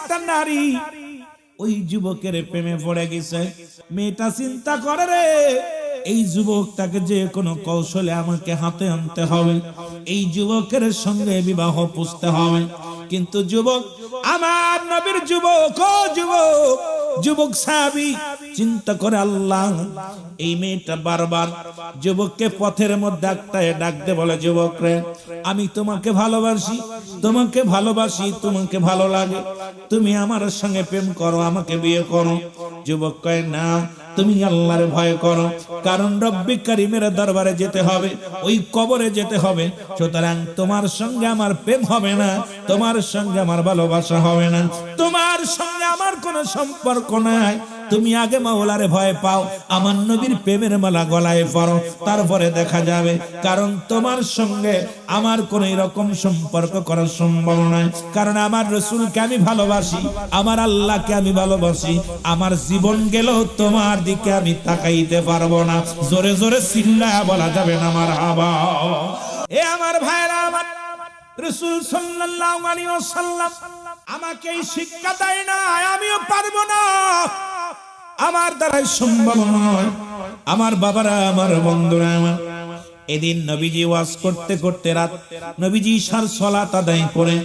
একটা নারী ওই যুবকের প্রেমে পড়ে গেছে। মেয়েটা চিন্তা করে রে, এই যুবকটাকে যে কোনো কৌশলে আমাকে হাতে আনতে হবে, এই যুবকের সঙ্গে বিবাহ পুষতে হবে। কিন্তু যুবক, আমার নবীর যুবক, ও যুবক, যুবক সাহাবী চিন্তা করে, আল্লাহ, এই মেয়েটা বারবার যুবককে পথের মধ্যে একটাই ডাকতে বলে, যুবক রে, আমি তোমাকে ভালোবাসি, তোমাকে ভালোবাসি, তোমাকে ভালো লাগে, তুমি আমার সঙ্গে প্রেম করো, আমাকে বিয়ে করো। যুবক কয়, না, তুমি আল্লাহর ভয় করো, কারণ রব্বি কারীমের দরবারে যেতে হবে, ওই কবরে যেতে হবে, সুতরাং তোমার সঙ্গে আমার প্রেম হবে না, তোমার সঙ্গে আমার ভালোবাসা হবে না, তোমার সঙ্গে আমার কোনো সম্পর্ক নাই। তুমি আগে মাওলারে ভয় পাও, আমার নবীর প্রেমের মালা গলায় পরো, তারপরে দেখা যাবে। কারণ তোমার সঙ্গে আমার কোন এরকম সম্পর্ক করা সম্ভব নয়, কারণ আমার রাসূলকে আমি ভালোবাসি, আমার আল্লাহকে আমি ভালোবাসি, আমার জীবন গেলেও তোমার দিকে আমি তাকাইতে পারবো না। জোরে জোরে চিল্লায়া বলা যাবে না মারহাবা। এ আমার ভাইরা, আমার রাসূল সাল্লাল্লাহু আলাইহি ওয়াসাল্লাম আমাকে এই শিক্ষা দেয় না, আমিও পারবো না, আমার দ্বারাই সম্ভব নয়। আমার বাবারা, আমার বন্ধুরা, আমার এদিন নবীজি ওয়াজ করতে করতে রাত, নবীজি ঈশার সালাত আদায় করে,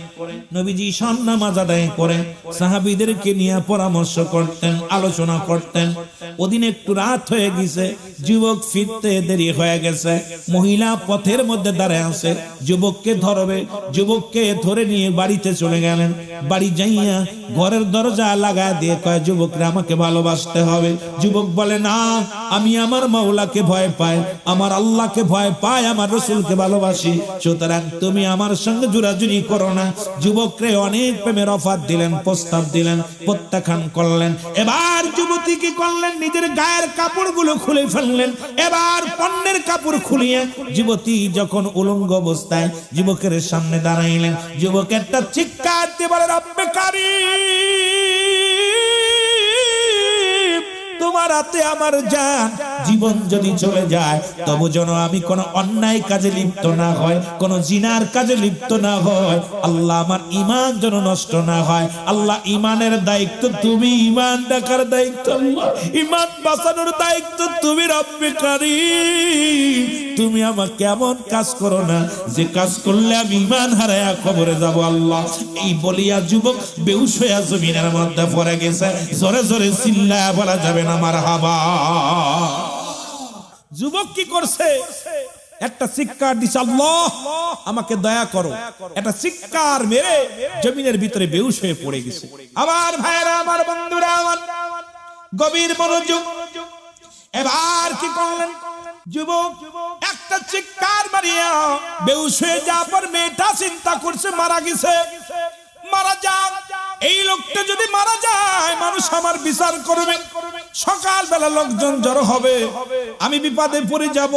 নবীজি ঈশার নামাজ আদায় করে সাহাবীদেরকে নিয়ে পরামর্শ করতেন, আলোচনা করতেন। ওদিন একটু রাত হয়ে গেছে, যুবক ফিরতে দেরি হয়ে গেছে, মহিলা পথের মধ্যে দাঁড়ায় আছে, যুবককে ধরবে, যুবককে ধরে নিয়ে বাড়িতে চলে গেলেন। বাড়ি যাইয়া ঘরের দরজা লাগায় দিয়ে কয়, যুবকরা, আমাকে ভালোবাসতে হবে। যুবক বলে, না, আমি আমার মাওলাকে ভয় পাই, আমার আল্লাহকে ভয় পাই, আমার রাসূলকে ভালোবাসি, সুতরাং তুমি আমার সঙ্গে জোরাজুরি করো না। যুবকরে অনেক প্রেমের অফার দিলেন, প্রস্তাব দিলেন, প্রত্যাখ্যান করলেন। এবার যুবতী কি করলেন, নিজের গায়ের কাপড়গুলো খুলে ফেললেন। এবার পণ্যের কাপড় খুলিয়ে যুবতী যখন উলঙ্গ অবস্থায় যুবকের সামনে দাঁড়াইলেন, যুবক একটা চিৎকার দিয়ে বলে, রব্বে কারীম, তোমার হাতে আমার জান, জীবন যদি চলে যায় তবু যেন আমি কোন অন্যায় কাজে লিপ্ত না হয়, কোন জিনার কাজে লিপ্ত না হয়, আল্লাহ আমার ঈমান যেন নষ্ট না হয়। আল্লাহ, ঈমানের দায়িত্ব তুমি, ঈমান রাখার দায়িত্ব আল্লাহ, ঈমান বাঁচানোর দায়িত্ব তুমি, রব্বে কারীম, তুমি আমাকে এমন কাজ করো না যে কাজ করলে আমি ঈমান হারায়া কবরে যাব আল্লাহ। এই বলিয়া যুবক বেহুশ হয়ে জমিনের মধ্যে পড়ে গেছে। জোরে জোরে চিল্লায়া বলা যাবে না মারহাবা। যুবক কি করছে, একটা চিৎকার দিছে, আল্লাহ আমাকে দয়া করো, একটা চিৎকার মেরে জমিনের ভিতরে বেহুশ হয়ে পড়ে গেছে। আমার ভাইরা, আমার বন্ধুরা, আমার গভীর মনোযোগ। এবার কি করলেন, যুবক একটা চিৎকার মারিয়া বেহুশ হয়ে যাওয়ার পর মেয়েটা চিন্তা করছে, মারা গেছে, মারা যাক, এই লোকটা যদি মারা যায় মানুষ আমার বিচার করবে, সকালবেলা লোকজন জড়ো হবে, আমি বিপদে পড়ে যাব।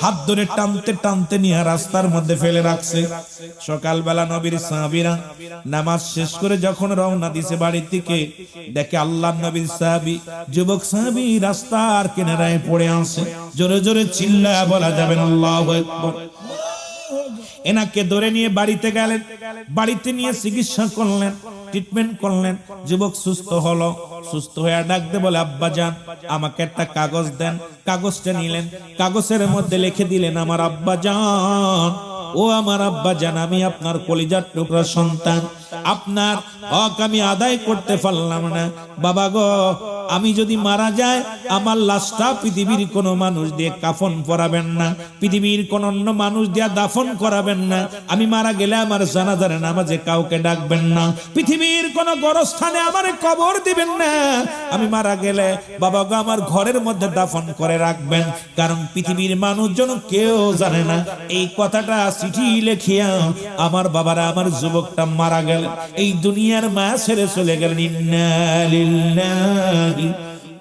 হাত ধরে টানতে টানতে নিয়ে রাস্তার মধ্যে ফেলে রাখছে। সকালবেলা নবীর সাহাবীরা নামাজ শেষ করে যখন রওনা দিছে বাড়ির দিকে, দেখে আল্লাহর নবীর সাহাবী, যুবক সাহাবী রাস্তার কিনারায় পড়ে আছে। জোরে জোরে চিল্লায়া বলা যাবে না আল্লাহু আকবার। এনাকে ধরে নিয়ে বাড়িতে গেলেন, বাড়িতে নিয়ে চিকিৎসা করলেন, ট্রিটমেন্ট করলেন। যুবক সুস্থ হলো, সুস্থ হয়ে ডাকতে বলে, আব্বা জান, আমাকে একটা কাগজ দেন। কাগজটা নিলেন, কাগজের মধ্যে লিখে দিলেন, আমার আব্বা জান, ও আমার আব্বা জান, আমি আপনার কলিজার টুকরা সন্তান, আপনার হক আমি আদায় করতে পারলাম না। বাবা গো, আমি যদি মারা যায় আমার লাশটা পৃথিবীর কোন মানুষ দিয়ে কাফন পরাবেন না, পৃথিবীর কোন অন্য মানুষ দিয়ে দাফন করাবেন না, আমি মারা গেলে আমার জানাজার নামাজে কাউকে ডাকবেন না, পৃথিবীর কোন গোরস্থানে আমার কবর দিবেন না, আমি মারা গেলে বাবা গো আমার ঘরের মধ্যে দাফন করে রাখবেন, কারণ পৃথিবীর মানুষজন কেউ জানে না। এই কথাটা চিঠি লিখিয়া আমার বাবারা, আমার যুবকটা মারা গেল, এই দুনিয়ার মায়া ছেড়ে চলে গেলেন। ইন্না লিল্লাহি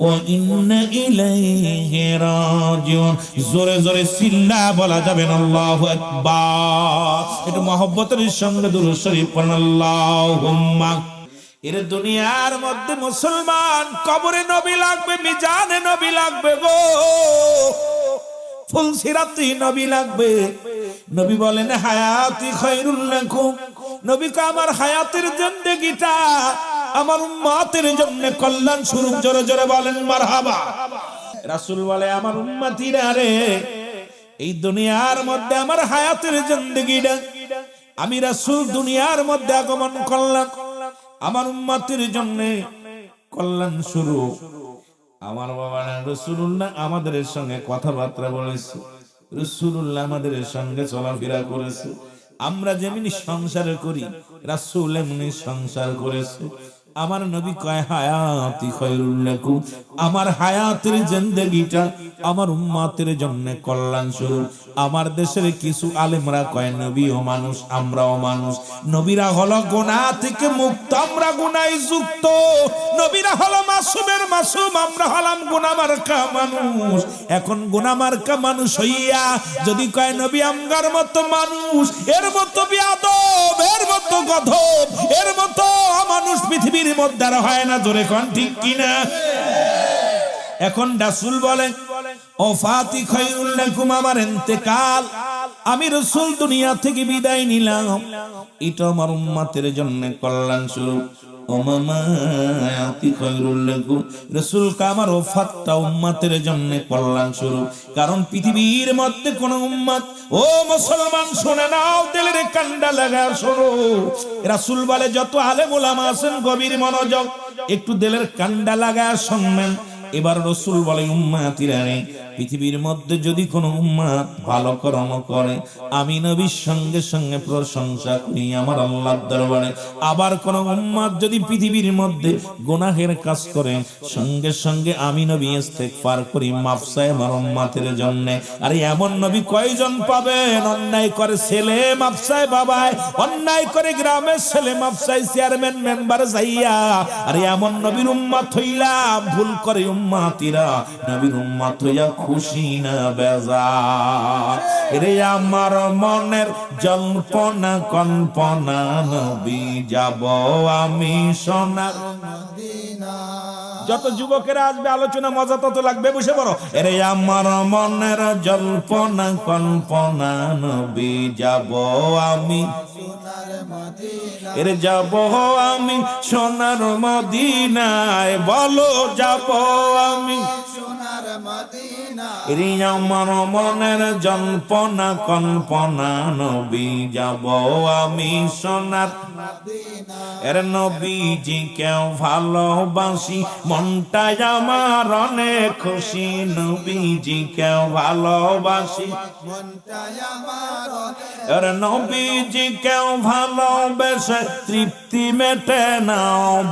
ওয়া ইন্না ইলাইহি রাজিউন। জোরে জোরে চিল্লা বলা যাবে না আল্লাহু আকবার। একটু মহব্বতের সঙ্গে দুরূদ শরীফ পড়ুন, আল্লাহুম্মা। এর দুনিয়ার মধ্যে মুসলমান কবরে নবী লাগবে, মিজানে নবী লাগবে গো, ফুলসিরাতে নবী লাগবে। নবী বলেন, হায়াতি খায়রুল লাকুম, নবী কা আমার হায়াতের জিন্দেগিটা আমার উম্মতের জন্য কল্যাণ স্বরূপ। জোরে জোরে বলেন মারহাবা। রাসূল বলে আমার উম্মতিরা রে, এই দুনিয়ার মধ্যে আমার হায়াতের জিন্দেগিটা আমি রাসূল দুনিয়ার মধ্যে আগমন করলাম আমার উম্মতের জন্য কল্যাণ স্বরূপ। আমার বাবা রাসূলুল্লাহ আমাদের সঙ্গে কথাবার্তা বলেছে, রাসূলুল্লাহ আমাদের সঙ্গে চলাফেরা করেছে। আমরা যেমনি সংসার করি রাসূল এমনি সংসার করেছে। আমার নবী কয় হায়াতি খায়রুল লাকুম, আমার হায়াতের জিন্দেগিটা আমার উম্মতের জন্য কল্যাণ স্বরূপ। আমার দেশের কিছু আলেমরা কয় নবীও মানুষ আমরাও মানুষ, নবীরা হলো গুনাহ থেকে মুক্ত আমরা গুনায় যুক্ত, নবীরা হলো মাসুমের মাসুম আমরা হলাম গুনাহ মার্কা মানুষ। এখন গুনাহ মার্কা মানুষ হইয়া যদি কয় নবী আমগার মতো মানুষ, এর মতো বিয়াদব, এর মতো গধব, এর মতো মানুষ পৃথিবীর মধ্যে আর হয় না। জোরে কোন ঠিক কিনা? এখন রাসূল বলেন ও ফাতি খায়রুল লাকুম, আমার ইন্তেকাল, আমি রাসূল দুনিয়া থেকে বিদায় নিলাম, এটা আমার উম্মতের জন্য কল্যাণ স্বরূপ। ও মামা আতি খায়রুল লাকুম, রাসূল কা আমার ওফাতটা উম্মতের জন্য কল্যাণ স্বরূপ। কারণ পৃথিবীর মধ্যে কোন উম্মত, ও মুসলমান শুনে নাও, দিলের কান্ডা লাগা শোনো। রাসূল বলে যত আলেম ওলামা আছেন গভীর মনোযোগ, একটু দিলের কান্ডা লাগা শুনবেন। এবার রাসূল বলে উম্মতিরা রে, পৃথিবীর মধ্যে যদি কোন উম্মত ভালো কর্ম করে আমি নবীর সঙ্গে সঙ্গে প্রশংসা করি আমার আল্লাহর দরবারে। আবার কোন উম্মত যদি পৃথিবীর মধ্যে গুনাহের কাজ করে সঙ্গে সঙ্গে আমি নবী ইস্তেগফার করি, মাফ চাই আমার উম্মতের জন্য। আরে এমন নবী কয়জন পাবেন? অন্যায় করে ছেলে মাফ চাই বাবায়, অন্যায় করে গ্রামের ছেলে মাফ চাই চেয়ারম্যান মেম্বার যাইয়া। আরে এমন নবীর উম্মত হইলাম, ভুল করে উম্মতিরা নবীর উম্মত হইয়া খুশি না বেজার। রে আমার মনের জল্পনা কল্পনা, নবী যাব আমি সোনার মদিনা। যত যুবকেরা আসবে আলোচনা মজা তত লাগবে, বসে পড়ো। রে আমার মনের জল্পনা কল্পনা, নবী যাব আমি সোনার মদিনা। এরে যাব আমি সোনার মদিনায়, বলো যাব আমি সোনার মদিনা। এরে আমার মনের জল্পনা কল্পনা, নবী যাব আমি সোনার মদিনা। এর নবীজি কেউ ভালোবাসি, মনটাই আমার অনেক খুশি। নবীজি কেউ ভালোবাসি, মনটাই আমার অনেক। এর নবীজি কেউ ভালোবেসে তৃপ্তি মেটে না,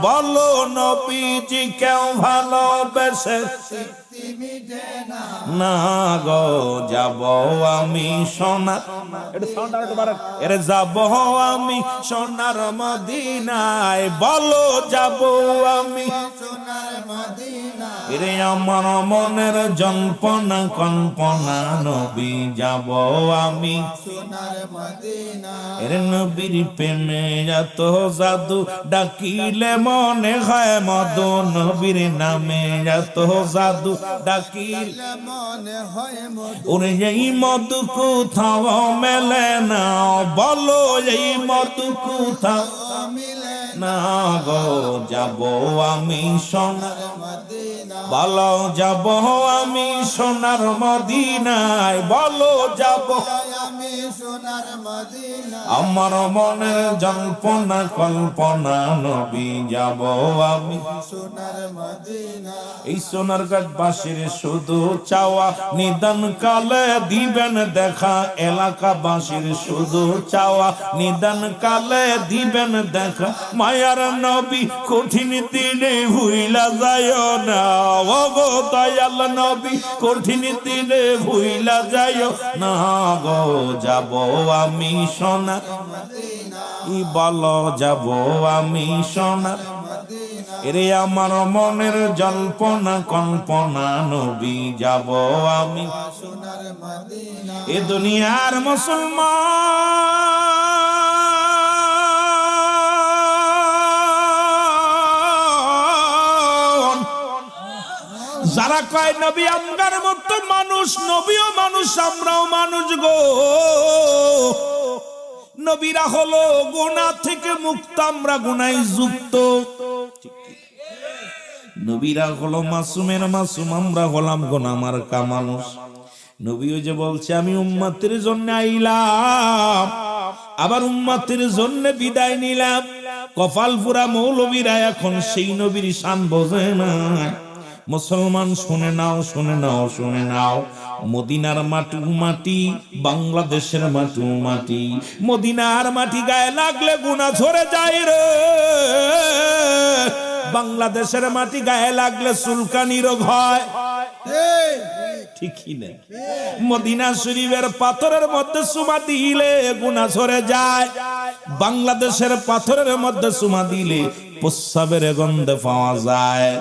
বলো নবীজি কেউ ভালোবেসে তৃপ্তি মিটে না। না গো যাব আমি সোনার, এটা সাউন্ড আরেকটু বাড়ান। এরে যাব আমি সোনার মদিনায়, বলো যাব আমি সোনার মদিনা। এরে আমার মনের জল্পনা কল্পনা, নবী যাব আমি সোনার মদিনা। এরে নবীর প্রেমে এত জাদু, ডাকিলে মনে হয় মধু। নবীর নামে এত জাদু, ডাকিলে মনে হয় মধু। ওরে এই মধু কোথাও মেলে না, বলো এই মধু কোথাও মিলে না। গো যাব আমি সোনার মদিনা, বলো যাব আমি সোনার মদিনায়, বলো যাব আমি সোনার মদিনা। আমার মনের জল্পনা কল্পনা, নবী যাব আমি সোনার মদিনা। এই সোনার গাছবাসীর শুধু চাওয়া, নিদান কালে দিবেন দেখা। এলাকাবাসীর শুধু চাওয়া, নিদান কালে দিবেন দেখা। মায়ার নবী কঠিন দিনে ভুইলা যায় না, ও গো দয়াল নবী কঠিন দিনে ভুইলা যায় না। গো যাব আমি সোনার মদিনা, ই বলো যাব আমি সোনার মদিনা। এরে আমার মনের জল্পনা কল্পনা, নবী যাব আমি সোনার মদিনা। এ দুনিয়ার মুসলমান যারা কয় নবী আমগার মতো মানুষ, নবীও মানুষ আমরাও মানুষ গো। নবীরা হলো গুনাহ থেকে মুক্ত, আমরা গুনায় যুক্ত। নবীরা হলো মাসুমের মাসুম, আমরা হলাম গুনাহমার্কা মানুষ। নবীও যে বলছে আমি উম্মতের জন্য আইলাম, আবার উম্মতের জন্য বিদায় নিলাম। কপাল পুরা মৌলবীরা এখন সেই নবীর শান বোঝে না। মুসলমান শুনে নাও, শুনে নাও, শুনে নাও, মদিনার মাটি মাটি, বাংলাদেশের মাটি মাটি। মদিনার মাটি গায়ে লাগলে গুনাহ ঝরে যায় রে, বাংলাদেশের মাটি গায়ে লাগলে চুলকানি রোগ হয়। ঠিকই না? মদিনা শরীফের পাথরের মধ্যে চুমা দিলে গুনাহ ঝরে যায়, বাংলাদেশের পাথরের মধ্যে চুমা দিলে প্রস্রাবের গন্ধ পাওয়া যায়।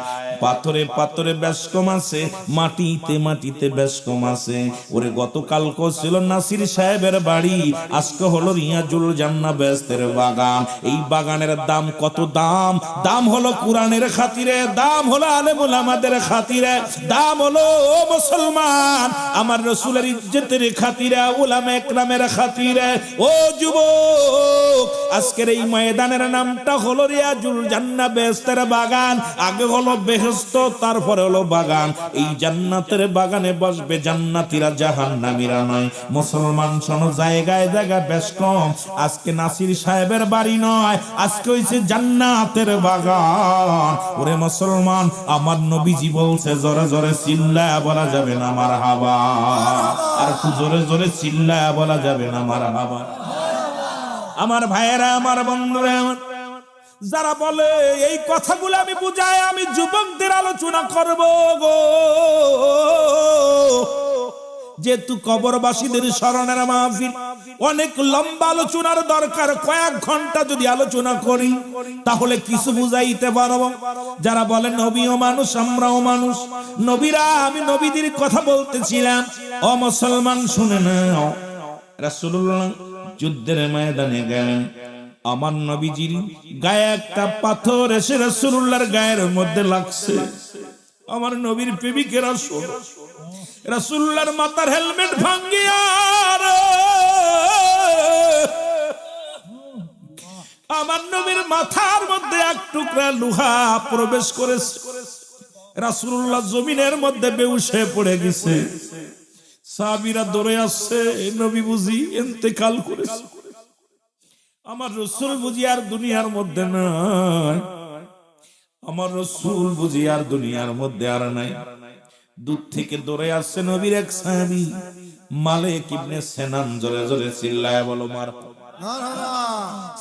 পাথরে পাথরে বেশ কম আছে, মাটিতে মাটিতে বেশ কম আছে। ওরে গতকালকে ছিল নাসির সাহেবের বাড়ি, আজকে হলো রিয়াজুল জান্নাহ বেহেশতের বাগান। এই বাগানের দাম কত? দাম দাম হলো কোরআনের খাতিরে, দাম হলো আলেম ওলামাদের খাতিরে, দাম হলো ও মুসলমান আমার রাসূলের ইজ্জতের খাতিরে, উলামা ইকরামের খাতিরে। ও যুবক, আজকের এই ময়দানের নামটা হলো রিয়াজুল জান্নাহ বেহেশতের বাগান। আগে হলো বেহেশত, তারপরে হলো বাগান। এই জান্নাতের বাগানে বসবে জান্নাতীরা, জাহান্নামীরা নয়। মুসলমান শোনো, জায়গায় জায়গা বেশ কম। আজকে নাসির সাহেবের বাড়ি নয়, আজকে হইছে জান্নাতের বাগান। ওরে মুসলমান, আমার নবীজি বলছে জোরে জোরে চিল্লায়া বলা যাবে না মারহাবা, আর একটু জোরে জোরে চিল্লায়া বলা যাবে না মারহাবা। আমার ভাইয়েরা, আমার বন্ধুরা, আমার যারা বলে এই কথাগুলো আমি বুঝাই, আমি যুবকদের আলোচনা করব গো। যেহেতু কবরবাসীদের স্মরণের মাহফিল, অনেক লম্বা আলোচনার দরকার। কয়েক ঘন্টা যদি আলোচনা করি তাহলে কিছু বুঝাইতে পারবো। যারা বলেন নবীও মানুষ, আমরাও মানুষ, নবীরা, আমি নবীদের কথা বলতেছিলাম। ও মুসলমান শুনে নাও, রাসূলুল্লাহ যুদ্ধের ময়দানে গেলেন, আমার নবীজির গায়ে একটা পাথর এসে রাসূলুল্লাহর গায়ের মধ্যে লাগছে। আমার নবীর প্রেমিকেরা শোনো, রাসূলুল্লাহর মাথার হেলমেট ভাঙ্গিয়া আমার নবীর মাথার মধ্যে এক টুকরা লোহা প্রবেশ করেছে। রাসূলুল্লাহ জমিনের মধ্যে বেহুশ হয়ে পড়ে গেছে। সাহাবীরা দৌড়ে আসছে, নবী বুঝি ইন্তেকাল করেছে। আমার রাসূল বুঝি আর দুনিয়ার মধ্যে নাই, আমার রাসূল বুঝি আর দুনিয়ার মধ্যে আর নাই। দূর থেকে দৌড়ে আসছে নবীর এক সাহাবী মালিক ইবনে সিনান। জোরে জোরে চিল্লায় বলো মারহাবা।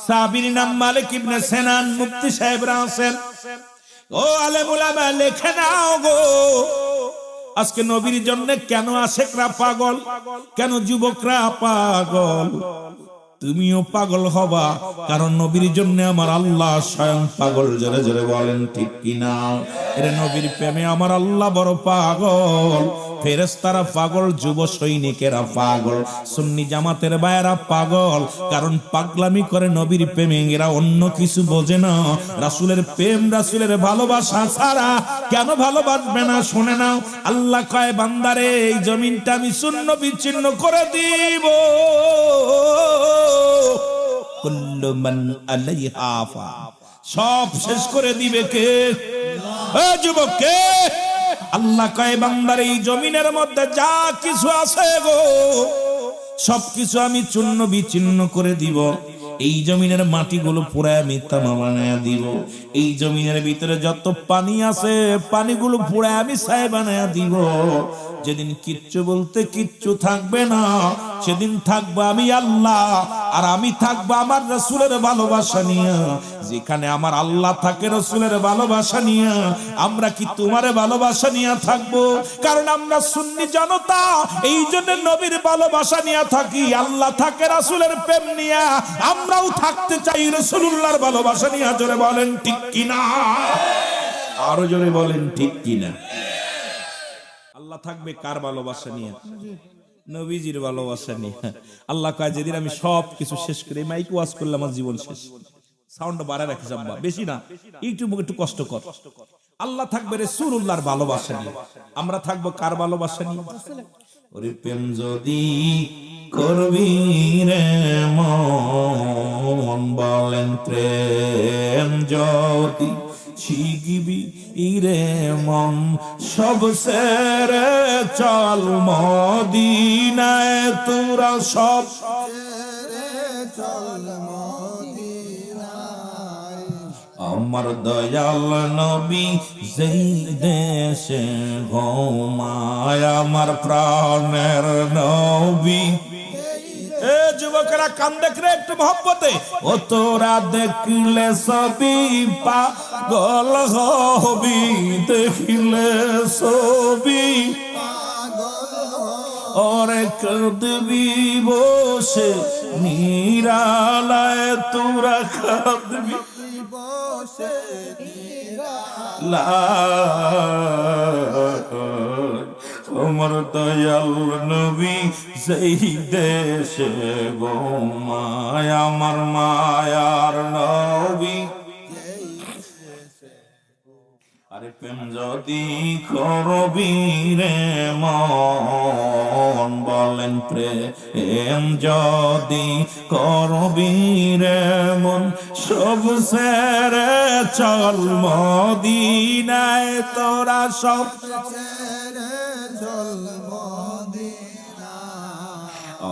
সাহাবীর নাম মালিক ইবনে সিনান। মুফতি সাহেবরা আছেন, ও আলেম উলামা, লেখে নাও গো, আজকে নবীর জন্য কেন আশেকরা পাগল, কেন যুবকরা পাগল? তুমিও পাগল হবা, কারণ নবীর জন্য আমার আল্লাহ স্বয়ং পাগল। জোরে জোরে বলেন ঠিক কিনা? এর নবীর প্রেমে আমার আল্লাহ বড় পাগল। ফেরেশতারা পাগল, যুব সৈনিকেরা পাগল, সুন্নি জামাতের ভাইয়েরা পাগল। কারণ পাগলামি করে নবীর প্রেমে, এরা অন্য কিছু বোঝে না। রাসূলের প্রেম, রাসূলের ভালোবাসা ছাড়া কেন ভালোবাসবে না? শুনে নাও, আল্লাহ কয় বান্দারে, এই জমিনটা আমি শূন্য বিচ্ছিন্ন করে দিব। কুল্লু মান আলাইহা ফান, সব শেষ করে দিবে কে? ও যুবক, কে? আল্লাহ কয় বান্দার এই জমিনের মধ্যে যা কিছু আছে গো, সবকিছু আমি চূর্ণ বিচ্ছিন্ন করে দিব। এই জমিনের মাটিগুলো পুরায় মিথ্যা বানায়া দিব। এই জমিনের ভিতরে যত পানি আছে, পানিগুলো পুরায় আমি ছাই বানায়া দিব। যেদিন কিচ্ছু বলতে কিচ্ছু থাকবে না, সেদিন থাকবো আমি আল্লাহ, আর আমি থাকবো আমার রাসূলের ভালোবাসা নিয়ে। যেখানে আমার আল্লাহ থাকে রাসূলের ভালোবাসা নিয়ে, আমরা কি তোমারে ভালোবাসা নিয়ে থাকবো? কারণ আমরা সুন্নি জনতা, এই জন্য নবীর ভালোবাসা নিয়ে থাকি। আল্লাহ থাকে রাসূলের প্রেম নিয়ে, আমরাও থাকতে চাই রাসূলুল্লাহর ভালোবাসা নিয়ে। জোরে বলেন ঠিক কিনা? আরো জোরে বলেন ঠিক কিনা? আল্লাহ থাকবে কার ভালোবাসা নিয়ে? নবীজির ভালোবাসা নিয়ে। আল্লাহ কয় যেদিন আমি সব কিছু শেষ করে মাইক ওয়াজ করলে আমার জীবন শেষ। সাউন্ড বাড়ায় রাখি যাব্বা, বেশি না, একটু কষ্ট কর। আল্লাহ থাকবে রাসূলুল্লাহর ভালোবাসা নিয়ে, আমরা থাকবো কার ভালোবাসা নিয়ে? ওরে প্রেম যদি করবি রে মন, বলেন প্রেম যদি শিখবি রে মন, সব সেরে চল মদিনায় তোরা, সব আমার দয়াল নবী যেই দেশে ঘুমায়, আমার প্রাণের নবী। এ যুবকেরা কান দেখ রে একটু মহব্বতে, ও তোরা দেখলে সবই পাগল হবি, দেখলে সবই ওরে কাঁদবি বসে নিরালায়, তোরা কাঁদবি বসে আমার দয়াল নবী সেই দেশে ঘুমায়, আমার মায়ার নবী। আরে প্রেম যদি করবি রে মন, বলেন প্রেম যদি করবি রে মন, সব সেরে চল মদিনায় তোরা, সব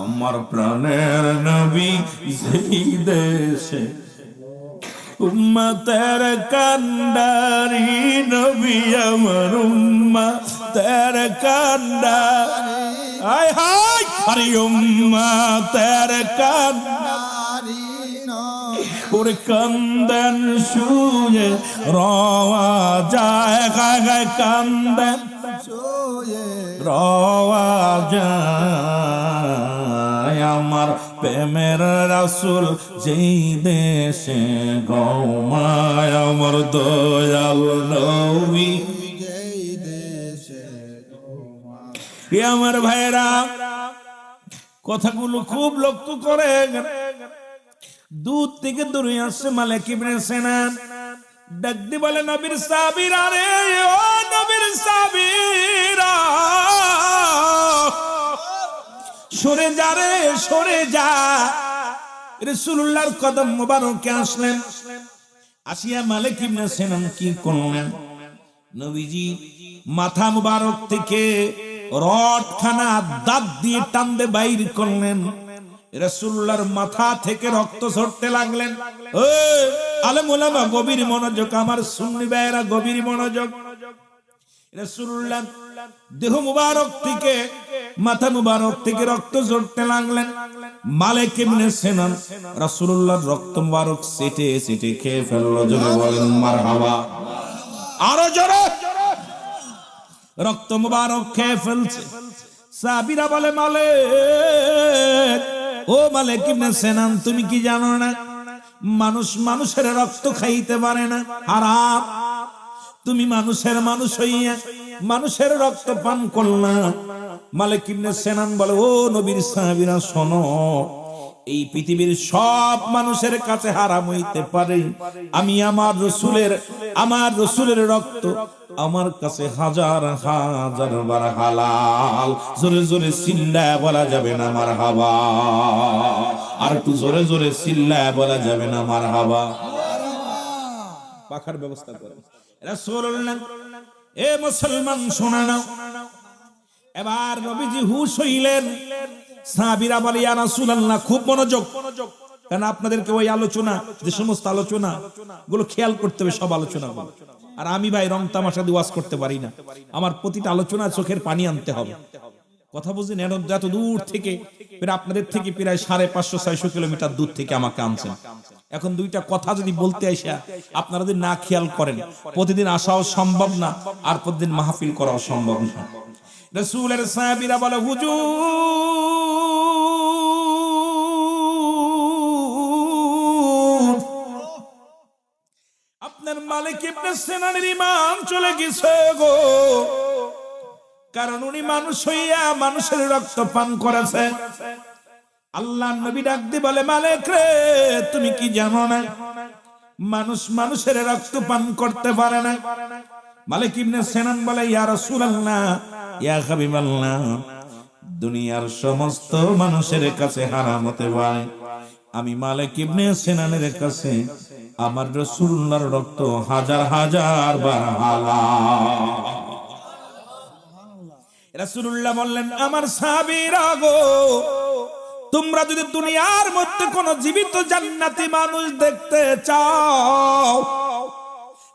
আমার প্রাণের নবী সেই দেশে উম্মতের কান্ডারি নবী, আমার উম্মতের কান্ডারি, হায় হায় আরে উম্মতের কান্ডারি, ওরে কান্দেন শুয়ে রওয়া যায়, গায় কান্দেন শুয়ে রওয়া যায়, আমার প্রেমের রাসূল যেই দেশে ঘুমায়, আমার দয়াল নবী যেই দেশে ঘুমায়। আমার ভাইরা কথাগুলো খুব লক্ষ্য করে, দূর থেকে দূরে আসছে মালিক ইবনে সিনান, ডাক দিয়ে বলে নবীর সাহাবীরা, রে ও নবীর সাহাবীরা, সরে যা রে সরে যা। রাসূলুল্লাহর কদম মোবারকে আসলেন, আসিয়া মালিক ইবনে সিনান কি করলেন, নবীজি মাথা মোবারক থেকে রডখানা দাঁত দিয়ে টানতে বাইর করলেন, রাসূলুল্লাহর মাথা থেকে রক্ত ঝরতে লাগলেন। আলেম ওলামা গভীর মনোযোগ, আমার সুন্নি ভাইয়েরা গভীর মনোযোগ। রাসূলুল্লাহ দেহ মুবারক থেকে মাথা মুবারক থেকে রক্ত ঝরতে লাগলেন। মালিক ইবনে সিনান রাসূলুল্লাহর রক্ত মুবারক সেটে সেটে খেয়ে ফেলল। জোরে বলেন মারহাবা, আরো জোরে। রক্ত মুবারক খেয়ে ফেলছে। সাহাবীরা বলে, মালিক, ও মালিক ইবনে সিনান, তুমি কি জানো না মানুষ মানুষের রক্ত খাইতে পারে না, হারাম। তুমি মানুষের মানুষ হইয়া মানুষের রক্ত পান করলা। মালিক ইবনে সিনান বলে, ও নবীর সাহাবীরা শোনো, এই পৃথিবীর সব মানুষের কাছে হারাম হইতে পারে, আমি আমার রসূলের রক্ত আমার কাছে হাজার হাজার বার হালাল। জোরে জোরে চিল্লায় বলা যাবে না মারহাবা, আর একটু জোরে জোরে চিল্লায় বলা যাবে না মারহাবা। পাখার ব্যবস্থা করে রাসূলুল্লাহ। এ মুসলমান শোনা নাও, এবার নবীজি হুশ হইলেন। সাহাবীরা বলে, ইয়া রাসূলুল্লাহ, খুব মনোযোগ, কারণ আপনাদেরকে ওই আলোচনা, যে সমস্ত আলোচনা গুলো খেয়াল করতে হবে, সব আলোচনা। আর আমি ভাই রং তামাশা দিয়ে ওয়াজ করতে পারি না, আমার প্রতিটা আলোচনা চোখের পানি আনতে হবে। কথা বুঝলেন? এত দূর থেকে, আপনাদের থেকে প্রায় 550-600 কিলোমিটার দূর থেকে আমাকে আনছেন। এখন দুইটা কথা যদি বলতে আসা আপনারা যদি না খেয়াল করেন, প্রতিদিন আসাও সম্ভব না, আর প্রতিদিন মাহফিল করাও সম্ভব না। রাসূলের সাহাবীরা বলে, হুজুর, আপনার মালিক ইবনে সিনানের ঈমান চলে গেছে গো, কারণ উনি মানুষ হইয়া মানুষের রক্ত পান করেছে। আল্লাহর নবী ডাক দিয়ে বলে, মালিক রে, তুমি কি জানো না মানুষ মানুষের রক্ত পান করতে পারে না? মালিক ইবনে সিনান বলে, ইয়া রাসূলুল্লাহ, ইয়া হাবিবাল্লাহ, দুনিয়ার সমস্ত মানুষের কাছে হারাম হতে পারে, আমি মালিক ইবনে সিনানের কাছে আমার রাসূলুল্লাহর রক্ত হাজার হাজার বার হালাল। রাসূলুল্লাহ বললেন, আমার সাহাবীরা গো, তোমরা যদি দুনিয়ার মধ্যে কোন জীবিত জান্নাতি মানুষ দেখতে চাও,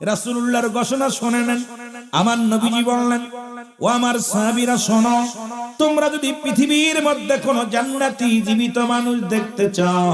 রাসূলুল্লাহর ঘোষণা শুনে নেন। আমার নবীজি বললেন, ও আমার সাহাবীরা শোনো, তোমরা যদি পৃথিবীর মধ্যে কোন জান্নাতি জীবিত মানুষ দেখতে চাও,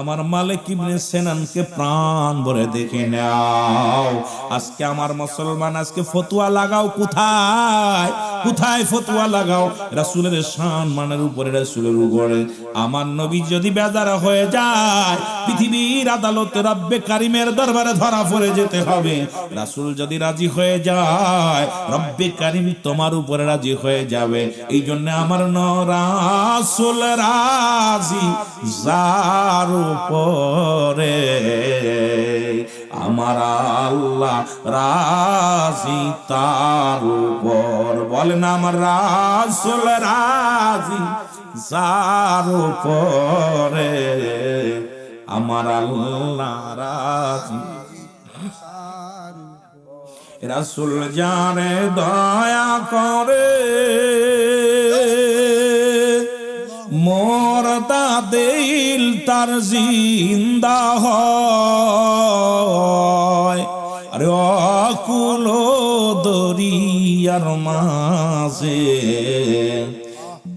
আমার মালিক ইবনে সিনানকে প্রাণ ভরে দেখে নাও। আজকে আমার মুসলমান আজকে ফতোয়া লাগাও, কোথায় কোথায় ফতোয়া লাগাও? রাসূলের সম্মানের উপরে, রাসূলের উপরে। আমার নবী যদি বেজার হয়ে যায়, পৃথিবীর আদালতে রব্বে কারিমের দরবারে ধরা পড়ে যেতে হবে। রাসূল যদি রাজি হয়ে যায়, রব্বে কারিম তোমার উপরে রাজি হয়ে যাবে। এই জন্য আমার রাসূল রাজি যার উপরে, আমার আল্লাহ রাজি তার উপর। বলেন, আমার রাসূল রাজি যার উপরে, আমার আল্লাহ রাজি। রাসূল জানে দয়া করে, মরদা দিল তার জিন্দা হয়। আরে অকুল দরিয়ার মাঝে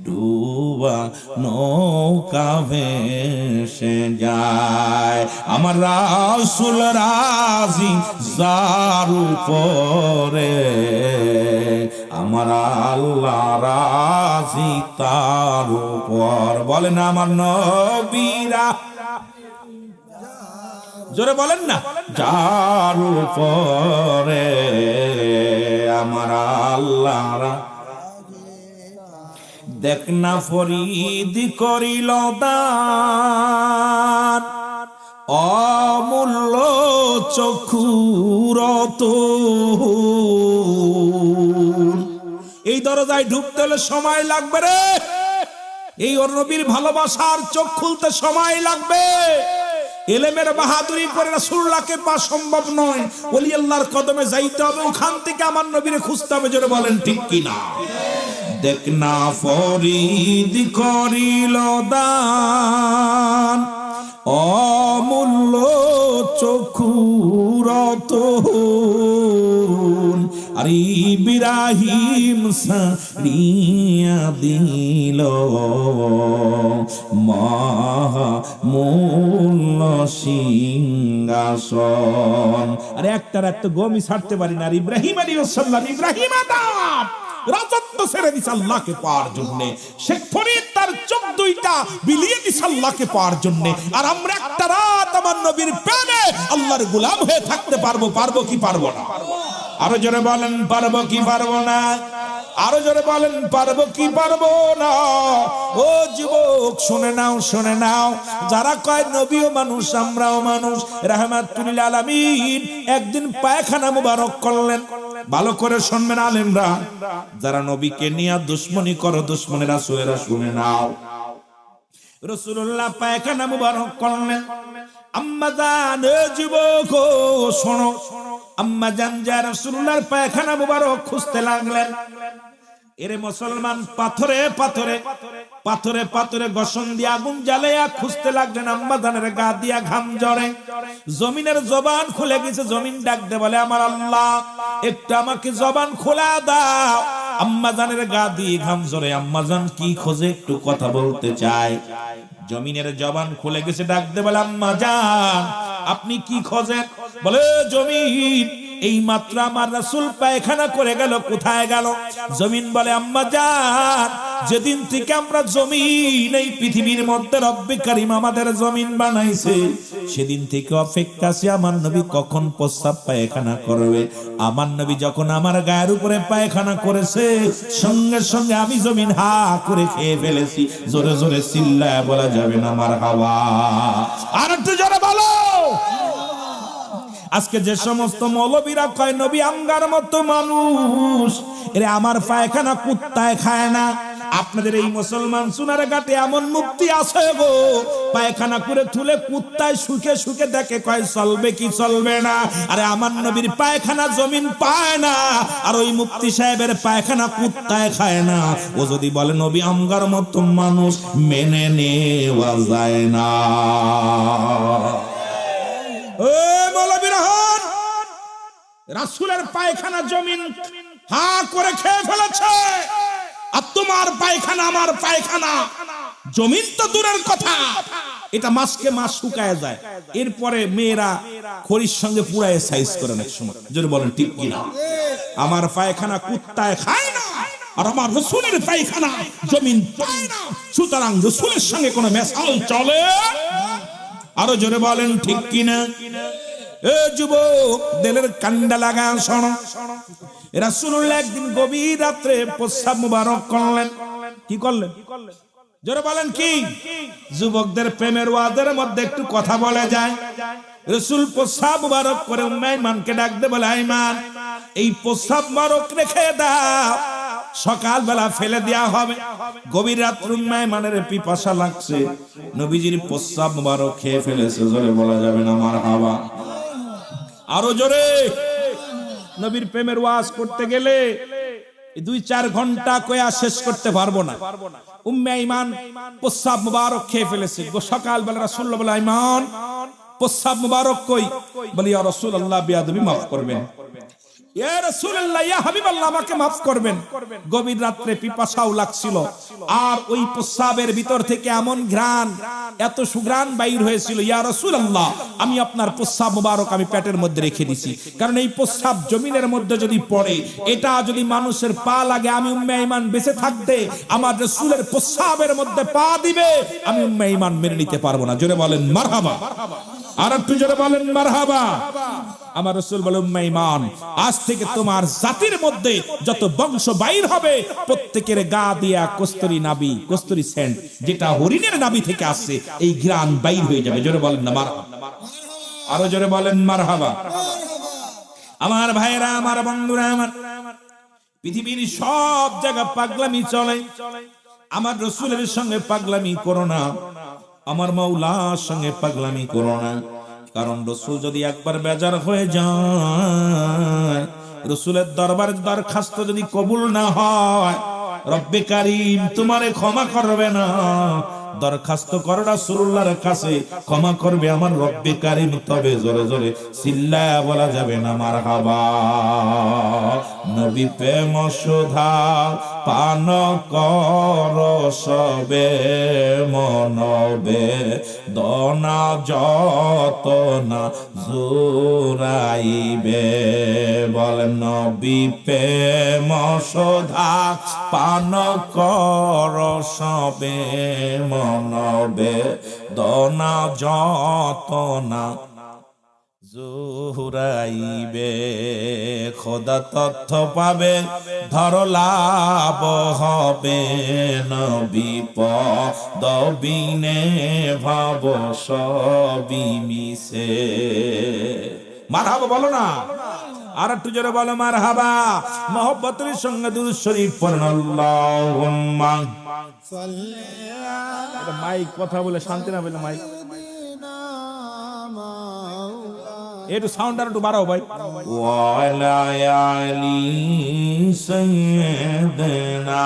ডুবা নৌকা ভেসে যায়। আমার রাসূল রাজি যার উপরে, আমার আল্লাহ রাজি তার উপর। বলেন, আমার নবীরা, জোরে বলেন না, যার উপরে, আমার আল্লাহ। দেখ না ফরিদ করিল দান, অমূল্য চক্ষুর রতন। এই দরজায় ঢুকতে হলে সময় লাগবে রে, এই ওর নবীর ভালোবাসার চোখ খুলতে সময় লাগবে। এলেমের বাহাদুরি করে রাসূলুল্লাহকে পাওয়া সম্ভব নয়, ওলি আল্লাহর কদমে যাইতে হবে, ওখান থেকে আমার নবীরে খুঁজতে হবে। জোরে বলেন ঠিক কিনা? দেখ না ফরিদ করিল দান, অমূল্য চক্ষুর রতন। আর ইব্রাহিম সারিয়া দিল মহামূল্য সিংহাসন। আরে একটার একটা গমি ছাড়তে পারি না। আর ইব্রাহিম আলাইহিস সালাম, ইব্রাহিম আদম রাজত্ব ছেড়ে দিছে আল্লাহকে পাওয়ার জন্য। শেখ ফরিদ তার চোখ দুইটা বিলিয়ে দিছে আল্লাহকে পাওয়ার জন্য। আর আমরা একটা রাত আমার নবীর প্রেমে আল্লাহর গোলাম হয়ে থাকতে পারবো? পারবো কি পারবো না? আরো জোরে বলেন, পারবো কি পারবো না? আরো জোরে বলেন, পারবো কি পারবো না? ও যুবক, শুনে নাও, শুনে নাও। যারা কয় নবীও মানুষ, আমরাও মানুষ, রাহমাতুল লিল আলামিন একদিন পায়খানা মুবারক করলেন। ভালো করে শুনবেন আলেমরা, যারা নবীকে নিয়ে দুশ্মনী করো, দুশ্মনী রাসূলেরা শুনে নাও। রাসূলুল্লাহ পায়খানা মুবারক করলেন। আম্মা জান, যুবক শোনো, আম্মা জান যা রাসূলুল্লাহর পায়খানা মুবারক খুঁজতে লাগলেন। এরে মুসলমান, পাথরে পাথরে পাথরে পাথরে গসন দিয়ে আগুন জ্বালাইয়া খুঁজতে লাগলেন। আম্মা জানের গা দিয়া ঘাম ঝরে, জমিনের জবান খুলে গেছে। জমিন ডাক দে বলে, আমার আল্লাহ একটু আমাকে জবান খোলা দাও। আম্মা জানের গা দিয়ে ঘাম ঝরে, আম্মা জান কি খোঁজে একটু কথা বলতে চায়। জমিনের জবান খুলে গেছে, ডাক দে বলে, আম্মা জান আপনি কি খোঁজেন? বলে, জমিন এই মাত্র আমার রাসূল পায়খানা করে গেল, কোথায় গেল? জমিন বলে, আম্মা জান যেদিন থেকে আমরা জমিন এই পৃথিবীর মধ্যে রব্বে কারীম আমাদের জমিন বানাইছে, সেদিন থেকে অপেক্ষা আছে আমার নবী কখন প্রস্রাব পায়খানা করবে। আমার নবী যখন আমার গায়ের উপরে পায়খানা করেছে, সঙ্গে সঙ্গে আমি জমিন হা করে খেয়ে ফেলেছি। জোরে জোরে চিল্লায় বলা যাবে না মারহাবা? আর একটু জোরে বলো। আজকে যে সমস্ত মৌলবীরা কয় নবী আমগার মতো মানুষ, এরে আমার পায়খানা কুত্তায় খায় না, আপনাদের এই মুসলমান সোনার ঘাটে এমন মুক্তি আছে গো, পায়খানা করে তুলে কুত্তায় শুকে শুকে দেখে কয় চলবে কি চলবে না। আরে আমার নবীর পায়খানা জমিন পায় না, আর ওই মুফতি সাহেবের পায়খানা কুত্তায় খায় না। ও যদি বলে নবী আমগার মতো মানুষ, মেনে নেওয়া যায় না। ও মৌলবী রহমান, রাসূলের পায়খানা জমিন হা করে খেয়ে ফেলেছে, আর তোমার পায়খানা আমার পায়খানা জমিন তো দূরের কথা, এটা মাসকে মাস শুকায় যায়। এরপরে মেয়েরা খড়ির সঙ্গে পুরায় সাইজ করে অনেক সময়। যদি বলেন ঠিক কিনা? আমার পায়খানা কুত্তায় খায় না, আর আমার রাসূলের পায়খানা জমিন পায় না, সুতরাং রাসূলের সঙ্গে কোনো মেশাল চলে। আরো জোরে বলেন ঠিক কিনা? এ যুবক, দিলের কান্ডা লাগা শোনো। রাসূলুল্লাহ একদিন গভীর রাত্রে প্রস্রাব মুবারক করলেন। কি করলেন? জোরে বলেন কি? যুবকদের প্রেমের ওয়াদের মধ্যে একটু কথা বলা যায়। রাসূল প্রস্রাব মুবারক করে উম্মে আইমানকে ডাক দিয়ে বলে, আইমান, এই প্রস্রাব মুবারক রেখে দাও, সকালবেলা ফেলে দেয়া হবে। গভীর রাত্রে উম্মে আইমানের পিপাসা লাগছে, নবীজির প্রস্রাব মুবারক খেয়ে ফেলেছে। জোরে বলা যাবে না মারহাবা? আরো জোরে। নবীর প্রেমের ওয়াজ করতে গেলে 2-4 ঘন্টা কয়া শেষ করতে পারবো না। উম্মে আইমান প্রস্রাব মুবারক খেয়ে ফেলেছে। সকালবেলা রাসূলুল্লাহ বলে, আইমান প্রস্রাব মুবারক কই? বলি, ইয়া রাসূলুল্লাহ, বেয়াদবি মাফ করবেন। ইয়া রাসূলুল্লাহ, ইয়া হাবিবাল্লাহ, আমাকে মাফ করবেন। গভীর রাত্রে পিপাসাও লাগছিল, আর ওই প্রস্রাবের ভিতর থেকে এমন ঘ্রাণ, এত সুঘ্রাণ বাইর হয়েছিল। ইয়া রাসূলুল্লাহ, আমি আপনার প্রস্রাব মুবারক আমি পেটের মধ্যে রেখে দিছি, কারণ এই প্রস্রাব জমিনের মধ্যে যদি পড়ে, এটা যদি মানুষের পা লাগে, আমি উম্মে আইমান বেঁচে থাকতে আমার রাসূলের প্রস্রাবের মধ্যে পা দিবে, আমি উম্মে আইমান মেনে নিতে পারবো না। জোরে বলেন মারহাবা। আর একটু জোরে বলেন মারহাবা। আমার রাসূল বলে, উম্মে আইমান, আজ থেকে তোমার জাতির মধ্যে যত বংশ বাইর হবে, প্রত্যেকের গা দিয়া কস্তুরী নাবি, কস্তুরী সেন্ট, যেটা হরিণের নাবি থেকে আসছে, এই ঘ্রাণ বাইর হয়ে যাবে। জোরে বলেন না মারহাবা। আরো জোরে বলেন মারহাবা। আমার ভাইরা, আমার বন্ধুরা, আমার পৃথিবীর সব জায়গা পাগলামি চলে, আমার রাসূলের সঙ্গে পাগলামি করো না, আমার মাওলার সঙ্গে পাগলামি করো না। কারণ রাসূল যদি একবার বেজার হয়ে যায়, রাসূলের দরবারে দরখাস্ত যদি কবুল না হয়, রব্বে কারীম তোমারে ক্ষমা করবে না। দরখাস্ত করো রাসূলুল্লাহর কাছে, ক্ষমা করবে আমার রব্বে কারীম। তবে জোরে জোরে চিল্লায়া বলা যাবে না মারহাবা। নবী প্রেম সুধা পান কর সবে মনবে, দনা যত না জুরাইবে। বল, নবী প্রেম সুধা পান কর সবে মনবে, দনা যত না জুরাইবে। খোদা তথ্য পাবে, ধর লাভ হবে, নবী পদবিনে ভাব সবই মিশে। মারহাবা বলো না? আর একটু জোরে বলো মারহাবা। মহব্বতের সঙ্গে দুরূদ শরীফ পড়ুন। আল্লাহুম্মা সাল্লি আলা। মাইক কথা বলে শান্তি না বলে মাইক একটু সাউন্ড আর একটু বাড়াও ভাই। ওয়া আলা আলি সাইয়্যিদিনা